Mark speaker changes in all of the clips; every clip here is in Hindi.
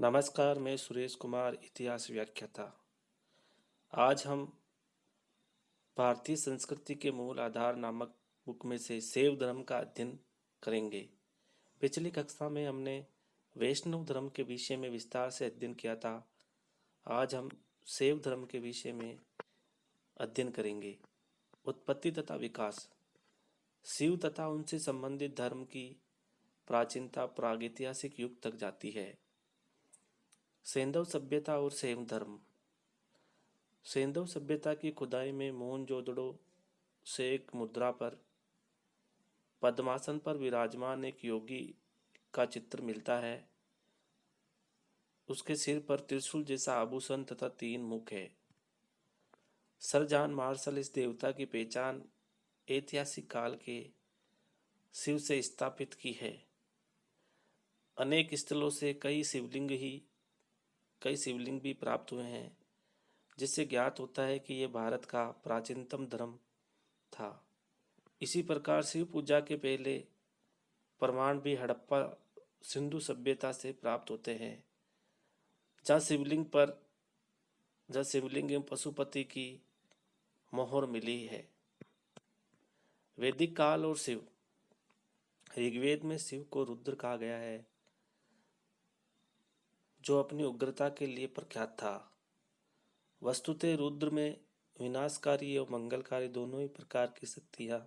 Speaker 1: नमस्कार, मैं सुरेश कुमार, इतिहास व्याख्याता। आज हम भारतीय संस्कृति के मूल आधार नामक बुक में से शैव धर्म का अध्ययन करेंगे। पिछली कक्षा में हमने वैष्णव धर्म के विषय में विस्तार से अध्ययन किया था। आज हम शैव धर्म के विषय में अध्ययन करेंगे। उत्पत्ति तथा विकास। शिव तथा उनसे संबंधित धर्म की प्राचीनता प्रागैतिहासिक युग तक जाती है। सैंधव सभ्यता और शैव धर्म। सैंधव सभ्यता की खुदाई में मोहनजोदड़ो से एक मुद्रा पर पद्मासन पर विराजमान एक योगी का चित्र मिलता है। उसके सिर पर त्रिशूल जैसा आभूषण तथा 3 मुख है। सर जॉन मार्शल इस देवता की पहचान ऐतिहासिक काल के शिव से स्थापित की है। अनेक स्थलों से कई शिवलिंग भी प्राप्त हुए हैं, जिससे ज्ञात होता है कि यह भारत का प्राचीनतम धर्म था। इसी प्रकार शिव पूजा के पहले प्रमाण भी हड़प्पा सिंधु सभ्यता से प्राप्त होते हैं, जहाँ शिवलिंग एवं पशुपति की मोहर मिली है। वैदिक काल और शिव। ऋग्वेद में शिव को रुद्र कहा गया है, जो अपनी उग्रता के लिए प्रख्यात था। वस्तुतः रुद्र में विनाशकारी और मंगलकारी दोनों ही प्रकार की शक्तियां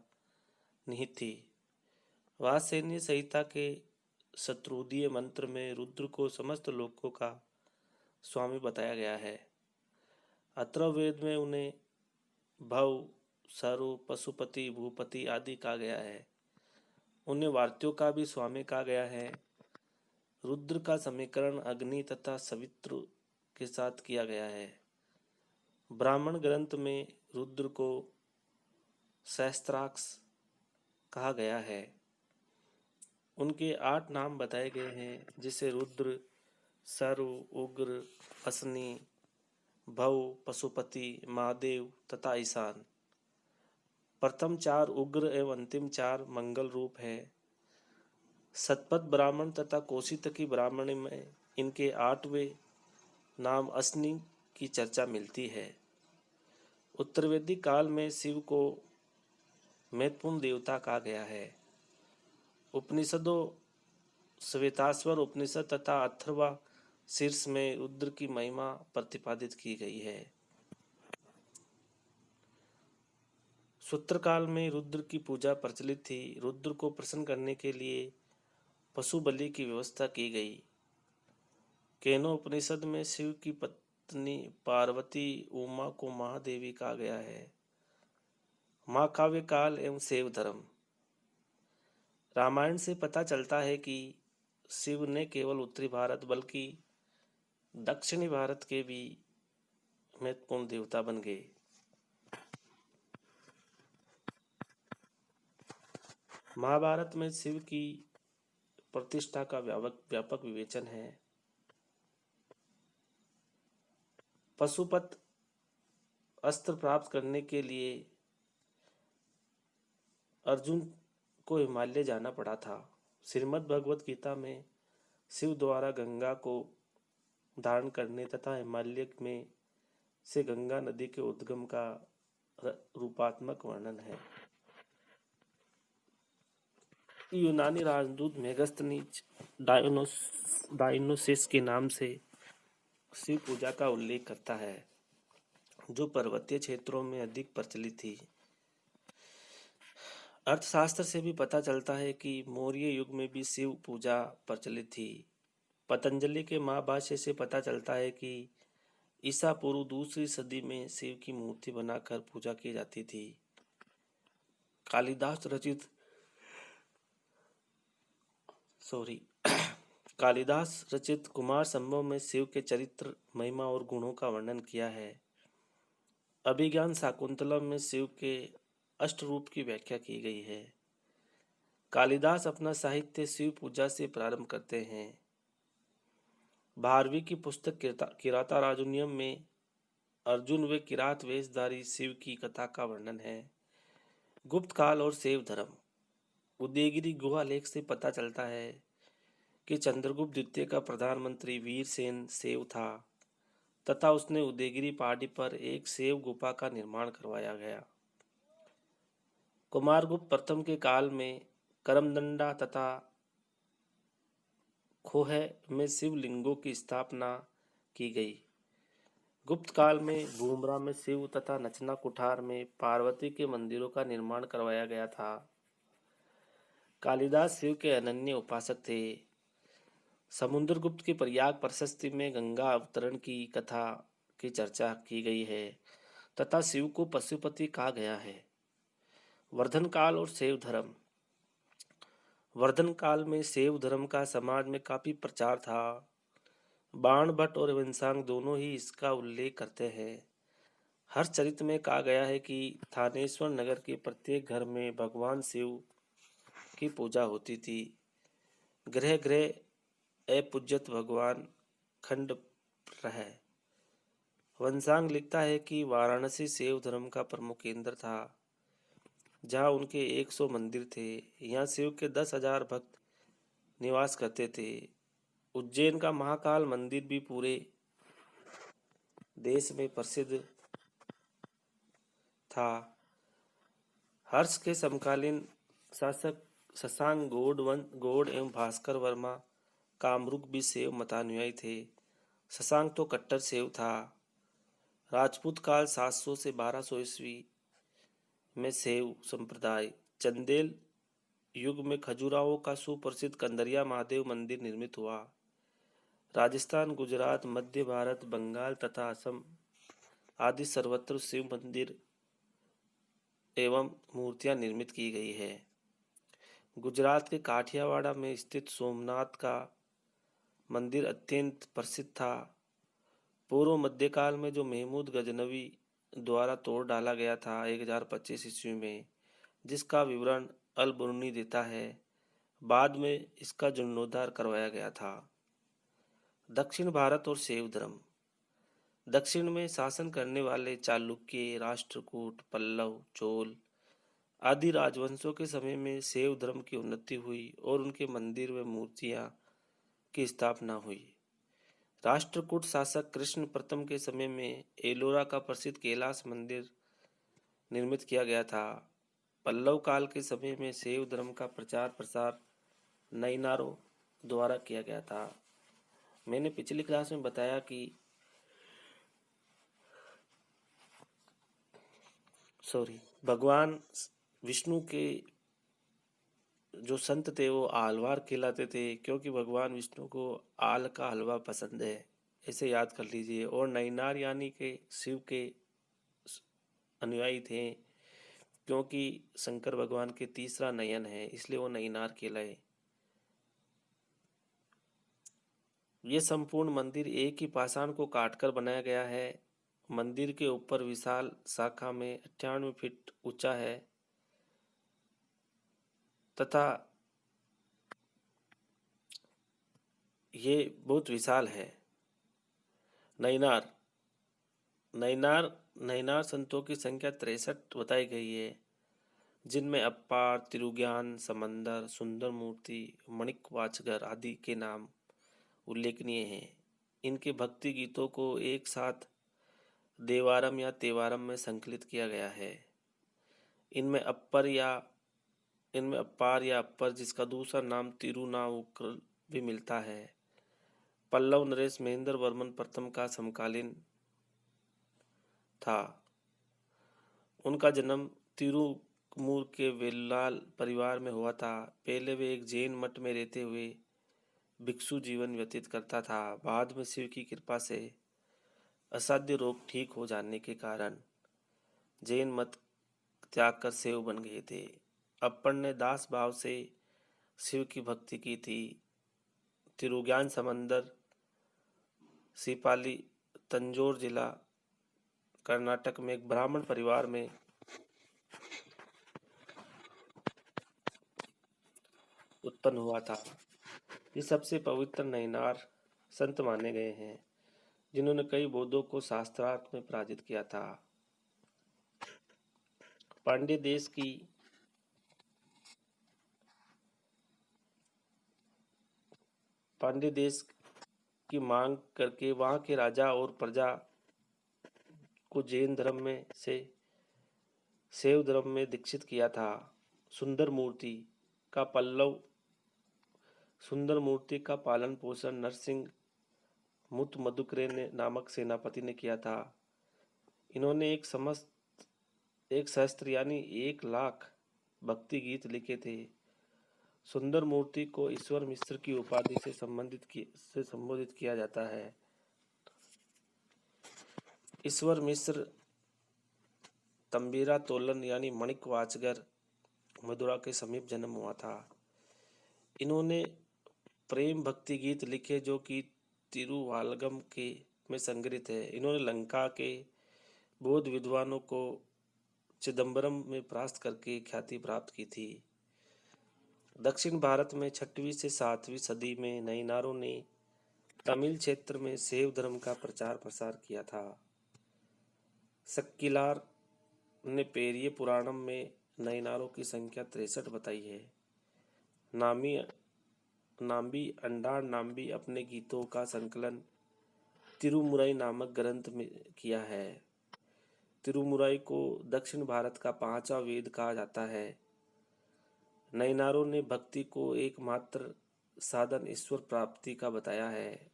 Speaker 1: निहित थी। वात्स्ययनी संहिता के शत्रुदीय मंत्र में रुद्र को समस्त लोकों का स्वामी बताया गया है। अथर्ववेद में उन्हें भव, सरु, पशुपति, भूपति आदि कहा गया है। उन्हें वार्त्यों का भी स्वामी कहा गया है। रुद्र का समीकरण अग्नि तथा सवित्र के साथ किया गया है। ब्राह्मण ग्रंथ में रुद्र को सहस्त्राक्ष कहा गया है। उनके 8 नाम बताए गए हैं, जिसे रुद्र, सरु, उग्र, असनी, भव, पशुपति, महादेव तथा ईशान। प्रथम 4 उग्र एवं अंतिम 4 मंगल रूप है। शतपथ ब्राह्मण तथा कौशितकी ब्राह्मण में इनके 8वें नाम असनी की चर्चा मिलती है। उत्तरवैदिक काल में शिव को महत्वपूर्ण देवता कहा गया है। उपनिषदों श्वेताश्वर उपनिषद तथा अथर्वा शीर्ष में रुद्र की महिमा प्रतिपादित की गई है। सूत्रकाल में रुद्र की पूजा प्रचलित थी। रुद्र को प्रसन्न करने के लिए पशु बलि की व्यवस्था की गई। केनोपनिषद में शिव की पत्नी पार्वती उमा को महादेवी कहा गया है। महाकाव्य काल एवं शैव धर्म। रामायण से पता चलता है कि शिव ने केवल उत्तरी भारत बल्कि दक्षिणी भारत के भी महत्वपूर्ण देवता बन गए। महाभारत में शिव की प्रतिष्ठा का व्यापक विवेचन है। पशुपत अस्त्र प्राप्त करने के लिए अर्जुन को हिमालय जाना पड़ा था। श्रीमद् भगवत गीता में शिव द्वारा गंगा को धारण करने तथा हिमालय में से गंगा नदी के उद्गम का रूपात्मक वर्णन है। यूनानी राजदूत मेगस्थनीज डायनोसिस के नाम से शिव पूजा का उल्लेख करता है, जो पर्वतीय क्षेत्रों में अधिक प्रचलित थी। अर्थशास्त्र से भी पता चलता है कि मौर्य युग में भी शिव पूजा प्रचलित थी। पतंजलि के महाभाष्य से पता चलता है कि ईसा पूर्व 2री सदी में शिव की मूर्ति बनाकर पूजा की जाती थी। कालिदास रचित कुमार संभव में शिव के चरित्र, महिमा और गुणों का वर्णन किया है। अभिज्ञान शाकुंतलम में शिव के अष्टरूप की व्याख्या की गई है। कालिदास अपना साहित्य शिव पूजा से प्रारंभ करते हैं। 12वीं की पुस्तक किरातार्जुनीयम में अर्जुन व किरात वेशधारी शिव की कथा का वर्णन है। गुप्त काल और शैव धर्म। उदयगिरी गुहा लेख से पता चलता है कि चंद्रगुप्त द्वितीय का प्रधानमंत्री वीरसेन सेव था तथा उसने उदयगिरी पहाड़ी पर एक सेव गुफा का निर्माण करवाया गया। कुमारगुप्त प्रथम के काल में करमदंडा तथा खोह में शिवलिंगों की स्थापना की गई। गुप्त काल में भूमरा में शिव तथा नचना कुठार में पार्वती के मंदिरों का निर्माण करवाया गया था। कालिदास शिव के अनन्य उपासक थे। समुद्रगुप्त की प्रयाग प्रशस्ति में गंगा अवतरण की कथा की चर्चा की गई है तथा शिव को पशुपति कहा गया है। वर्धन काल और शैव धर्म। वर्धन काल में शैव धर्म का समाज में काफी प्रचार था। बाण भट्ट और वंशांग दोनों ही इसका उल्लेख करते हैं। हर चरित्र में कहा गया है कि थानेश्वर नगर के प्रत्येक घर में भगवान शिव की पूजा होती थी। ग्रह ग्रह अपूज्यत भगवान खंड रहे। वंशांग लिखता है कि वाराणसी शैव धर्म का प्रमुख केंद्र था, जहाँ उनके 100 मंदिर थे। यहाँ शिव के 10,000 भक्त निवास करते थे। उज्जैन का महाकाल मंदिर भी पूरे देश में प्रसिद्ध था। हर्ष के समकालीन शासक शशांक गौड़ एवं भास्कर वर्मा कामरूप भी शैव मतानुयायी थे। शशांक तो कट्टर शैव था। राजपूत काल 700 से 1200 ईस्वी में शैव संप्रदाय। चंदेल युग में खजुराहो का सुप्रसिद्ध कंदरिया महादेव मंदिर निर्मित हुआ। राजस्थान, गुजरात, मध्य भारत, बंगाल तथा असम आदि सर्वत्र शिव मंदिर एवं मूर्तियां निर्मित की गई है। गुजरात के काठियावाड़ में स्थित सोमनाथ का मंदिर अत्यंत प्रसिद्ध था। पूर्व मध्यकाल में जो महमूद गजनवी द्वारा तोड़ डाला गया था 1025 ईस्वी में, जिसका विवरण अल बुर्नी देता है। बाद में इसका जीर्णोद्धार करवाया गया था। दक्षिण भारत और शैव धर्म। दक्षिण में शासन करने वाले चालुक्य, राष्ट्रकूट, पल्लव, चोल आदि राजवंशों के समय में शैव धर्म की उन्नति हुई और उनके मंदिर व मूर्तियां की स्थापना हुई। राष्ट्रकूट शासक कृष्ण प्रथम के समय में एलोरा का प्रसिद्ध कैलाश मंदिर निर्मित किया गया था। पल्लव काल के समय में शैव धर्म का प्रचार प्रसार नैनारों द्वारा किया गया था। मैंने पिछली क्लास में बताया कि भगवान विष्णु के जो संत थे वो आलवार कहलाते थे, क्योंकि भगवान विष्णु को आल का हलवा पसंद है, ऐसे याद कर लीजिए। और नैनार यानी कि शिव के अनुयायी थे, क्योंकि शंकर भगवान के तीसरा नयन है, इसलिए वो नैनार कहलाए। ये संपूर्ण मंदिर एक ही पाषाण को काटकर बनाया गया है। मंदिर के ऊपर विशाल शाखा में 98 फीट ऊंचा है तथा ये बहुत विशाल है। नैनार नैनार संतों की संख्या 63 बताई गई है, जिनमें अप्पार, तिरुज्ञान, समंदर, सुंदर मूर्ति, मणिक वाचगर आदि के नाम उल्लेखनीय हैं। इनके भक्ति गीतों को एक साथ देवारम या तेवारम में संकलित किया गया है। इनमें अप्पार या अप्पर, जिसका दूसरा नाम तिरुनावुक्कल भी मिलता है। पल्लव नरेश महेंद्र वर्मन प्रथम का समकालीन था। उनका जन्म तिरुमूर के वेल्लाल परिवार में हुआ था। पहले वे एक जैन मठ में रहते हुए भिक्षु जीवन व्यतीत करता था। बाद में शिव की कृपा से असाध्य रोग ठीक हो जाने के कारण जैन मत त्याग कर शैव बन गए थे। अप्पड़ ने दास भाव से शिव की भक्ति की थी। तिरुज्ञान समंदर सीपाली, तंजौर जिला, कर्नाटक में एक ब्राह्मण परिवार में उत्पन्न हुआ था। ये सबसे पवित्र नैनार संत माने गए हैं, जिन्होंने कई बौद्धों को शास्त्रार्थ में पराजित किया था। पांड्य देश की पांड्य देश की मांग करके वहां के राजा और प्रजा को जैन धर्म में से शैव धर्म में दीक्षित किया था। सुंदर मूर्ति का पल्लव सुंदर मूर्ति का पालन पोषण नरसिंह मुत मधुकरे ने नामक सेनापति ने किया था। इन्होंने एक सहस्त्र यानी 1 लाख भक्ति गीत लिखे थे। सुंदर मूर्ति को ईश्वर मिश्र की उपाधि से संबोधित किया जाता है। ईश्वर मिश्र तंबीरा तोलन यानी मणिक वाचगर मदुरा के समीप जन्म हुआ था। इन्होंने प्रेम भक्ति गीत लिखे जो कि तिरुवालगम के में संग्रहित है। इन्होंने लंका के बौद्ध विद्वानों को चिदंबरम में परास्त करके ख्याति प्राप्त की थी। दक्षिण भारत में 6वीं से 7वीं सदी में नैनारों ने तमिल क्षेत्र में शैव धर्म का प्रचार प्रसार किया था। सक्किलार ने पेरिये पुराणम में नैनारों की संख्या 63 बताई है। नाम्बी अंडार नाम्बी अपने गीतों का संकलन तिरुमुराई नामक ग्रंथ में किया है। तिरुमुराई को दक्षिण भारत का 5वां वेद कहा जाता है। नैनारों ने भक्ति को एकमात्र साधन ईश्वर प्राप्ति का बताया है।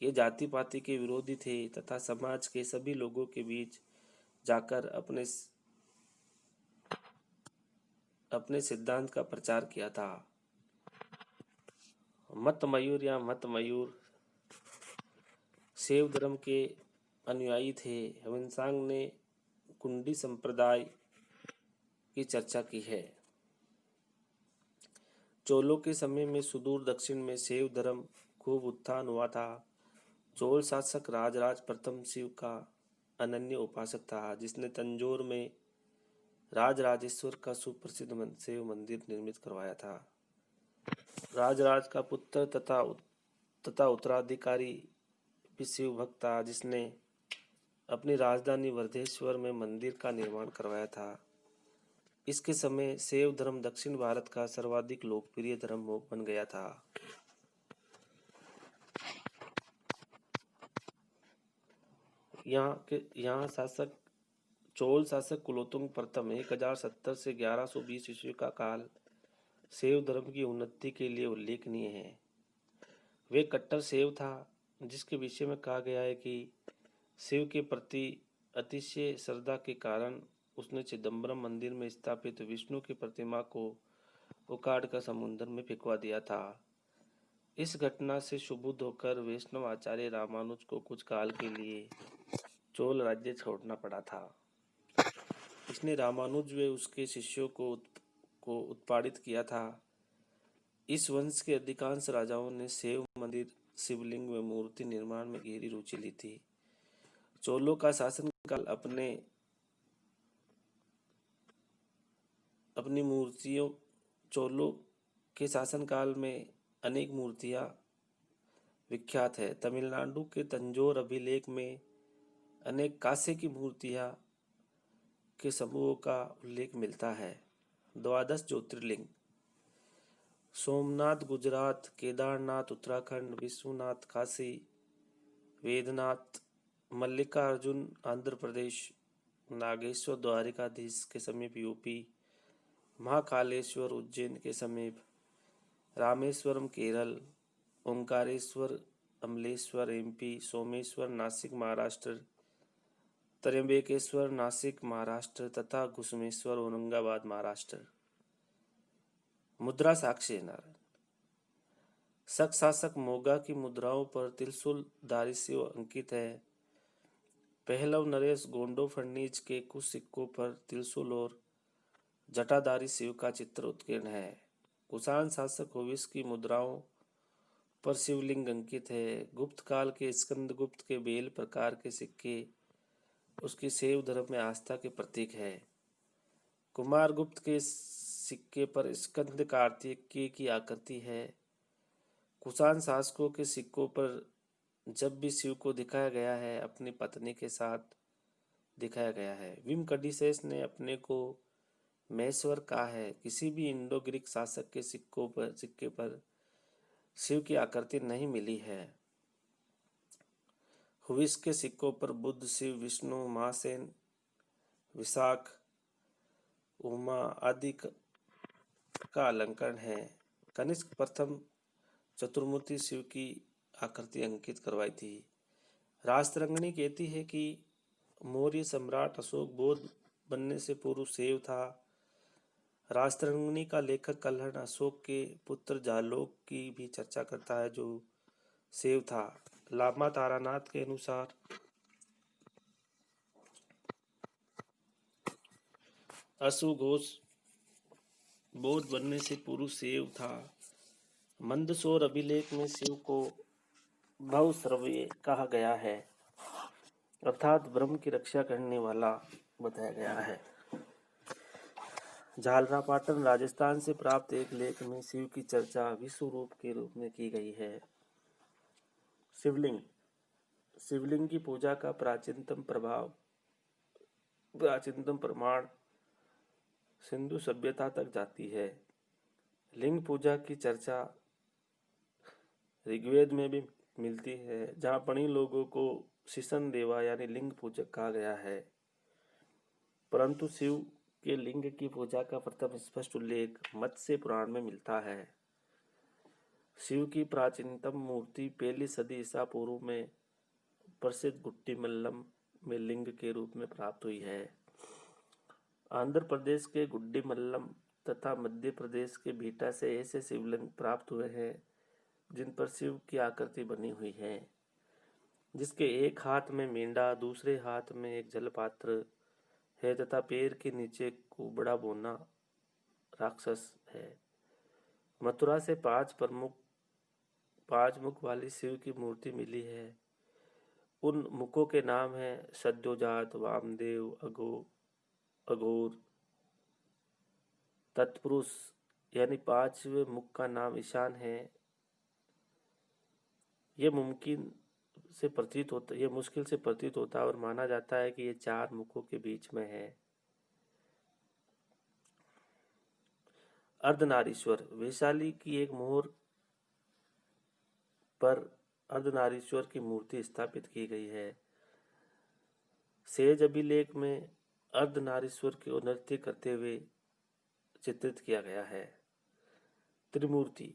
Speaker 1: ये जाति पाति के विरोधी थे तथा समाज के सभी लोगों के बीच जाकर अपने सिद्धांत का प्रचार किया था। मत मयूर शैव धर्म के अनुयायी थे। ह्वेनसांग ने कुंडी संप्रदाय की चर्चा की है। चोलों के समय में सुदूर दक्षिण में शैव धर्म खूब उत्थान हुआ था। चोल शासक राजराज प्रथम शिव का अनन्य उपासक था, जिसने तंजौर में राजराजेश्वर का सुप्रसिद्ध शैव मंदिर निर्मित करवाया था। राजराज का पुत्र तथा उत्तराधिकारी भी शिव भक्त था, जिसने अपनी राजधानी वर्धेश्वर में मंदिर का निर्माण करवाया था। इसके समय शैव धर्म दक्षिण भारत का सर्वाधिक लोकप्रिय धर्म बन गया था। यहाँ चोल शासक कुलोत्तुंग प्रथम 1070 से 1120 ईस्वी का काल शैव धर्म की उन्नति के लिए उल्लेखनीय है। वे कट्टर शैव था, जिसके विषय में कहा गया है कि शिव के प्रति अतिशय श्रद्धा के कारण उसने चिदंबरम मंदिर में स्थापित विष्णु की प्रतिमा को उखाड़कर समुद्र में फेंकवा दिया था। इस घटना से क्षुब्ध होकर वैष्णव आचार्य रामानुज को कुछ काल के लिए चोल राज्य छोड़ना पड़ा था। इसने रामानुज व उसके शिष्यों को उत्पादित किया था। इस वंश के अधिकांश राजाओं ने शैव मंदिर, शिवलिंग व मूर्ति निर्माण में गहरी रुचि ली थी। चोलों का शासनकाल अपनी मूर्तियों चोलों के शासनकाल में अनेक मूर्तियां विख्यात है। तमिलनाडु के तंजौर अभिलेख में अनेक कांसे की मूर्तियां के समूहों का उल्लेख मिलता है। 12 ज्योतिर्लिंग सोमनाथ गुजरात, केदारनाथ उत्तराखंड, विश्वनाथ काशी, वेदनाथ मल्लिकार्जुन आंध्र प्रदेश, नागेश्वर द्वारिकाधीश के समीप यूपी, महाकालेश्वर उज्जैन के समीप, रामेश्वरम केरल, ओंकारेश्वर अमलेश्वर एमपी, सोमेश्वर नासिक महाराष्ट्र, त्र्यंबकेश्वर नासिक महाराष्ट्र तथा घुसमेश्वर औरंगाबाद महाराष्ट्र। मुद्रा साक्ष्य नारायण शक शासक मोगा की मुद्राओं पर त्रिशूलधारी शिव अंकित है। पहलव नरेश गोंडो फर्नीज के कुछ सिक्कों पर त्रिशूल और जटाधारी शिव का चित्र उत्कीर्ण है। कुषाण शासक होविस की मुद्राओं पर शिवलिंग अंकित है। गुप्त काल के स्कंदगुप्त के बेल प्रकार के सिक्के उसकी शैव धर्म में आस्था के प्रतीक है। कुमारगुप्त के सिक्के पर स्कंद कार्तिकेय की आकृति है। कुषाण शासकों के सिक्कों पर जब भी शिव को दिखाया गया है, अपनी पत्नी के साथ दिखाया गया है। विम कडिसेस ने अपने को महेश्वर कहा है। किसी भी इंडो ग्रीक शासक के सिक्के पर शिव की आकृति नहीं मिली है। हुविस के सिक्कों पर बुद्ध, शिव, विष्णु, महासेन, विशाख, उमा आदि का अलंकरण है। कनिष्क प्रथम चतुर्मूर्ति शिव की आकृति अंकित करवाई थी। राजतरंगिणी कहती है कि मौर्य सम्राट अशोक बौद्ध बनने से पूर्व शिव था। राजतरंगिणी का लेखक कल्हण अशोक के पुत्र जालोक की भी चर्चा करता है, जो शिव था। लामा तारानाथ के अनुसार अश्वघोष बौद्ध बनने से पूर्व शिव था। मंदसौर अभिलेख में शिव को भवश्रव्य कहा गया है, अर्थात ब्रह्म की रक्षा करने वाला बताया गया है। झालरापाटन राजस्थान से प्राप्त एक लेख में शिव की चर्चा विश्व रूप के रूप में की गई है। शिवलिंग। शिवलिंग की पूजा का प्राचीनतम प्रमाण सिंधु सभ्यता तक जाती है। लिंग पूजा की चर्चा ऋग्वेद में भी मिलती है, जहाँ पणी लोगों को शिशन देवा यानी लिंग पूजक कहा गया है। परंतु शिव के लिंग की पूजा का प्रथम स्पष्ट उल्लेख मत्स्य पुराण में मिलता है। शिव की प्राचीनतम मूर्ति पहली सदी ईसा पूर्व में प्रसिद्ध गुट्टीमल्लम में लिंग के रूप में प्राप्त हुई है। आंध्र प्रदेश के गुड्डीमल्लम तथा मध्य प्रदेश के बीटा से ऐसे शिवलिंग प्राप्त हुए हैं जिन पर शिव की आकृति बनी हुई है, जिसके एक हाथ में मेंढा, दूसरे हाथ में एक जलपात्र है तथा पैर के नीचे कुबड़ा बोना राक्षस है। मथुरा से पांच मुख वाली शिव की मूर्ति मिली है। उन मुखों के नाम हैं सद्योजात, वामदेव, अघोर, तत्पुरुष, यानी पांचवें मुख का नाम ईशान है। यह मुश्किल से प्रतीत होता है और माना जाता है कि ये चार मुखों के बीच में है। अर्धनारीश्वर। वैशाली की एक मोहर पर अर्धनारीश्वर की मूर्ति स्थापित की गई है। सेज अभिलेख में अर्धनारीश्वर को नृत्य करते हुए चित्रित किया गया है। त्रिमूर्ति।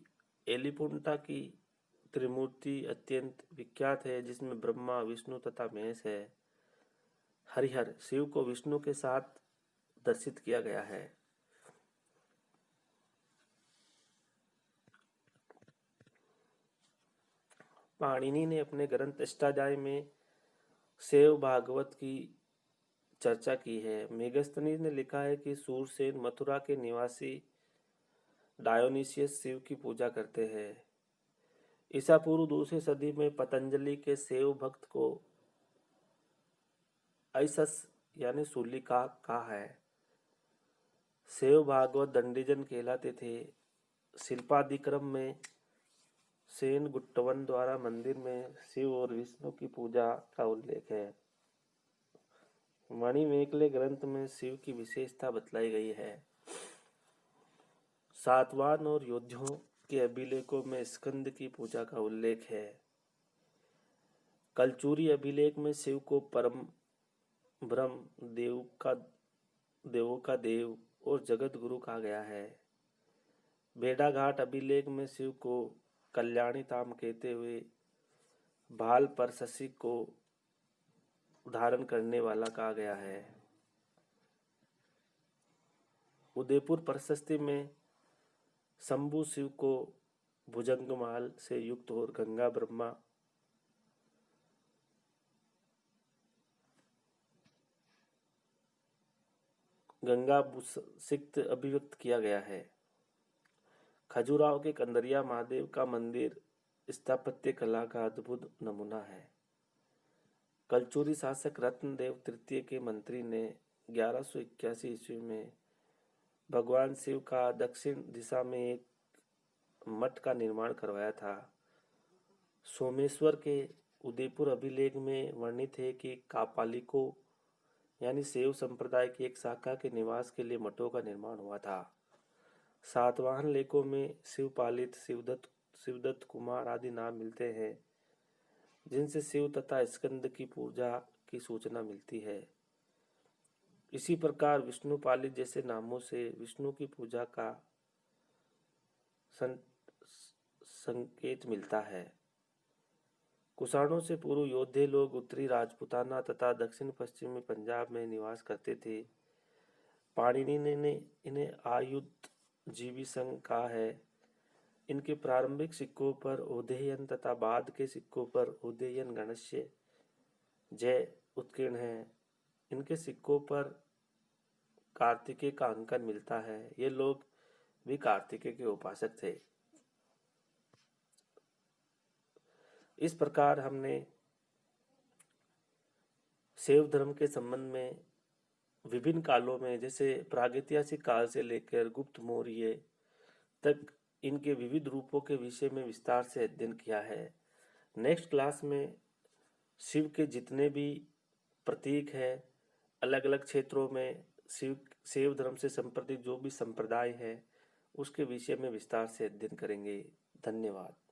Speaker 1: एलिपुंटा की त्रिमूर्ति अत्यंत विख्यात है, जिसमें ब्रह्मा, विष्णु तथा महेश है। हरिहर। शिव को विष्णु के साथ दर्शित किया गया है। पाणिनि ने अपने ग्रंथ अष्टाध्यायी में शैव भागवत की चर्चा की है। मेगस्थनीज ने लिखा है कि सूरसेन मथुरा के निवासी डायोनिसियस शिव की पूजा करते हैं। ईसा पूर्व दूसरी सदी में पतंजलि के शैव भक्त को ऐसस यानी शूलिका कहा है। शैव भागवत दंडीजन कहलाते थे। शिल्पादिक्रम में सेन गुट्टवन द्वारा मंदिर में शिव और विष्णु की पूजा का उल्लेख है। मणिमेखले ग्रंथ में शिव की विशेषता बतलाई गई है। सातवाहन और योद्धाओं के अभिलेखों में स्कंद की पूजा का उल्लेख है। कलचूरी अभिलेख में शिव को परम ब्रह्म, देवों का देव और जगत गुरु कहा गया है। भेड़ाघाट अभिलेख में शिव को कल्याणी धाम कहते हुए भाल पर शशि को धारण करने वाला कहा गया है। उदयपुर प्रशस्ति में शंभु शिव को भुजंगमाल से युक्त और गंगा सिक्त अभिव्यक्त किया गया है। खजुराहो के कंदरिया महादेव का मंदिर स्थापत्य कला का अद्भुत नमूना है। कलचूरी शासक रत्नदेव तृतीय के मंत्री ने 1181 ईस्वी में भगवान शिव का दक्षिण दिशा में एक मठ का निर्माण करवाया था। सोमेश्वर के उदयपुर अभिलेख में वर्णित है कि कापालिकों यानी शैव संप्रदाय की एक शाखा के निवास के लिए मठों का निर्माण हुआ था। सातवाहन लेखों में शिवपालित शिवदत्त शिवदत्त कुमार आदि नाम मिलते हैं, जिनसे शिव तथा स्कंद की पूजा की सूचना मिलती है। इसी प्रकार विष्णुपाली जैसे नामों से विष्णु की पूजा का संकेत मिलता है। कुषाणों से पूर्व योद्धे लोग उत्तरी राजपूताना तथा दक्षिण पश्चिमी पंजाब में निवास करते थे। पाणिनि ने इन्हें आयुध जीवी संघ कहा है। इनके प्रारंभिक सिक्कों पर औधेयन तथा बाद के सिक्कों पर औधेयन गणस्य जय उत्कीर्ण है। इनके सिक्कों पर कार्तिकेय का अंकन मिलता है। ये लोग भी कार्तिकेय के उपासक थे। इस प्रकार हमने शैव धर्म के संबंध में विभिन्न कालों में, जैसे प्रागैतिहासिक काल से लेकर गुप्त मौर्य तक, इनके विविध रूपों के विषय में विस्तार से अध्ययन किया है। नेक्स्ट क्लास में शिव के जितने भी प्रतीक हैं, अलग अलग क्षेत्रों में शैव धर्म से संबंधित जो भी संप्रदाय है, उसके विषय में विस्तार से अध्ययन करेंगे। धन्यवाद।